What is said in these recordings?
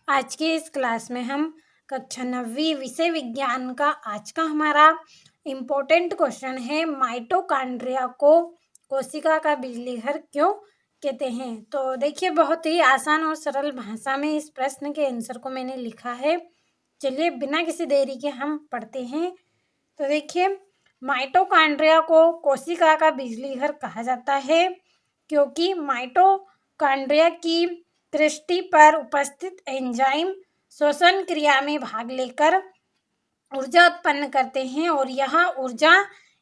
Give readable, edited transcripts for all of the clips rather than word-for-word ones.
आज के इस क्लास में हम कक्षा 9वीं विषय विज्ञान का आज का हमारा इम्पोर्टेंट क्वेश्चन है, माइटोकॉन्ड्रिया को कोशिका का बिजली घर क्यों कहते हैं। तो देखिए, बहुत ही आसान और सरल भाषा में इस प्रश्न के आंसर को मैंने लिखा है। चलिए बिना किसी देरी के हम पढ़ते हैं। तो देखिए, माइटोकॉन्ड्रिया को कोशिका का बिजली घर कहा जाता है क्योंकि माइटोकॉन्ड्रिया की कृष्टि पर उपस्थित एंजाइम श्वसन क्रिया में भाग लेकर ऊर्जा उत्पन्न करते हैं और यह ऊर्जा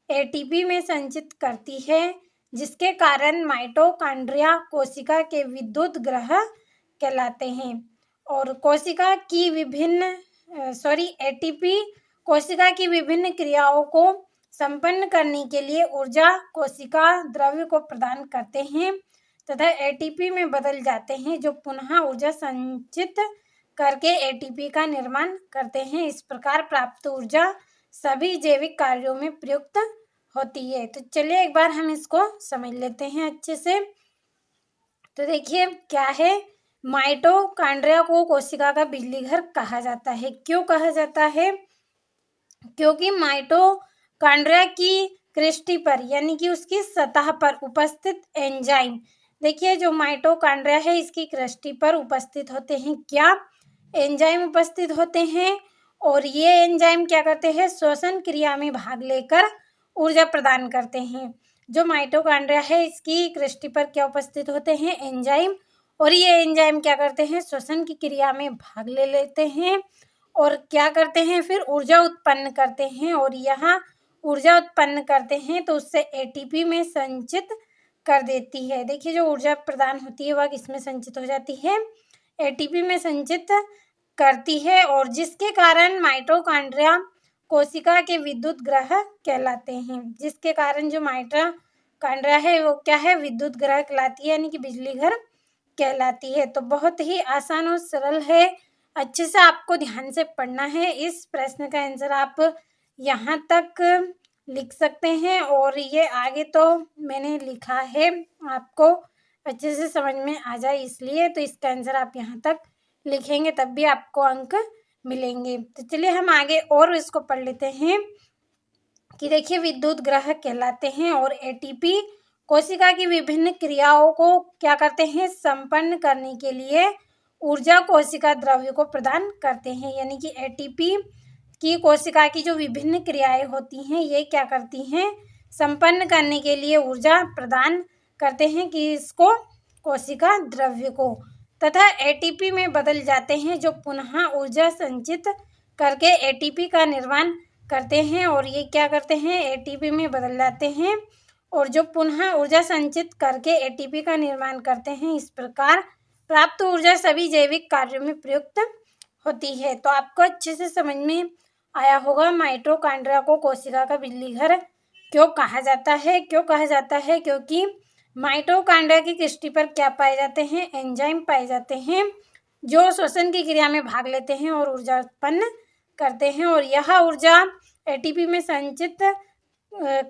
एटीपी में संचित करती है, जिसके कारण माइटोकॉन्ड्रिया कोशिका के विद्युत ग्रह कहलाते हैं। और एटीपी कोशिका की विभिन्न क्रियाओं को संपन्न करने के लिए ऊर्जा कोशिका द्रव्य को प्रदान करते हैं तथा एटीपी में बदल जाते हैं, जो पुनः ऊर्जा संचित करके एटीपी का निर्माण करते हैं। इस प्रकार प्राप्त ऊर्जा सभी जैविक कार्यों में प्रयुक्त होती है। तो चलिए एक बार हम इसको समझ लेते हैं अच्छे से। तो देखिए क्या है, माइटोकॉन्ड्रिया को कोशिका का बिजली घर कहा जाता है। क्यों कहा जाता है? क्योंकि माइटोकॉन्ड्रिया की कृष्टि पर यानी कि उसकी सतह पर उपस्थित एंजाइम, देखिए जो माइटोकॉन्ड्रिया है इसकी कृष्टि पर उपस्थित होते हैं क्या? एंजाइम उपस्थित होते हैं और ये एंजाइम क्या करते हैं? श्वसन क्रिया में भाग लेकर ऊर्जा प्रदान करते हैं। जो माइटोकॉन्ड्रिया है इसकी कृष्टि पर क्या उपस्थित होते हैं? एंजाइम। और ये एंजाइम क्या करते हैं? श्वसन की क्रिया में भाग ले लेते हैं और क्या करते हैं? फिर ऊर्जा उत्पन्न करते हैं और यहाँ ऊर्जा उत्पन्न करते हैं तो उससे एटीपी में संचित कर देती है। देखिए जो ऊर्जा प्रदान होती है वह किसमें संचित हो जाती है? एटीपी में संचित करती है, और जिसके कारण माइटोकॉन्ड्रिया कोशिका के विद्युत ग्रह कहलाते हैं। जिसके कारण जो माइटोकॉन्ड्रिया है वो क्या है? विद्युत ग्रह कहलाती है, यानी कि बिजली घर कहलाती है। तो बहुत ही आसान और सरल है, अच्छे से आपको ध्यान से पढ़ना है। इस प्रश्न का आंसर आप यहाँ तक लिख सकते हैं और ये आगे तो मैंने लिखा है, आपको अच्छे से समझ में आ जाए इसलिए। तो इसका आंसर आप यहाँ तक लिखेंगे तब भी आपको अंक मिलेंगे। तो चलिए हम आगे और इसको पढ़ लेते हैं कि देखिए विद्युत ग्रह कहलाते हैं और एटीपी कोशिका की विभिन्न क्रियाओं को क्या करते हैं? संपन्न करने के लिए ऊर्जा कोशिका द्रव्य को प्रदान करते हैं। यानी कि एटीपी की कोशिका की जो विभिन्न क्रियाएं होती हैं ये क्या करती हैं? संपन्न करने के लिए ऊर्जा प्रदान करते हैं कि इसको कोशिका द्रव्य को, तथा एटीपी में बदल जाते हैं, जो पुनः ऊर्जा संचित करके एटीपी का निर्माण करते हैं। और ये क्या करते हैं? एटीपी में बदल जाते हैं और जो पुनः ऊर्जा संचित करके एटीपी का निर्माण करते हैं। इस प्रकार प्राप्त ऊर्जा सभी जैविक कार्यों में प्रयुक्त होती है। तो आपको अच्छे से समझ में आया होगा माइटोकॉन्ड्रिया को कोशिका का बिजली घर क्यों कहा जाता है। क्यों कहा जाता है? क्योंकि माइटोकॉन्ड्रिया की कृष्टि पर क्या पाए जाते हैं? एंजाइम पाए जाते हैं, जो श्वसन की क्रिया में भाग लेते हैं और ऊर्जा उत्पन्न करते हैं, और यह ऊर्जा एटीपी में संचित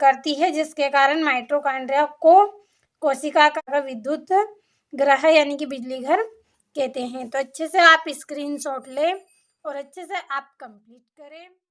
करती है, जिसके कारण माइटोकॉन्ड्रिया को कोशिका का विद्युत ग्रह यानी कि बिजली घर कहते हैं। तो अच्छे से आप स्क्रीनशॉट लें और अच्छे से आप कंप्लीट करें।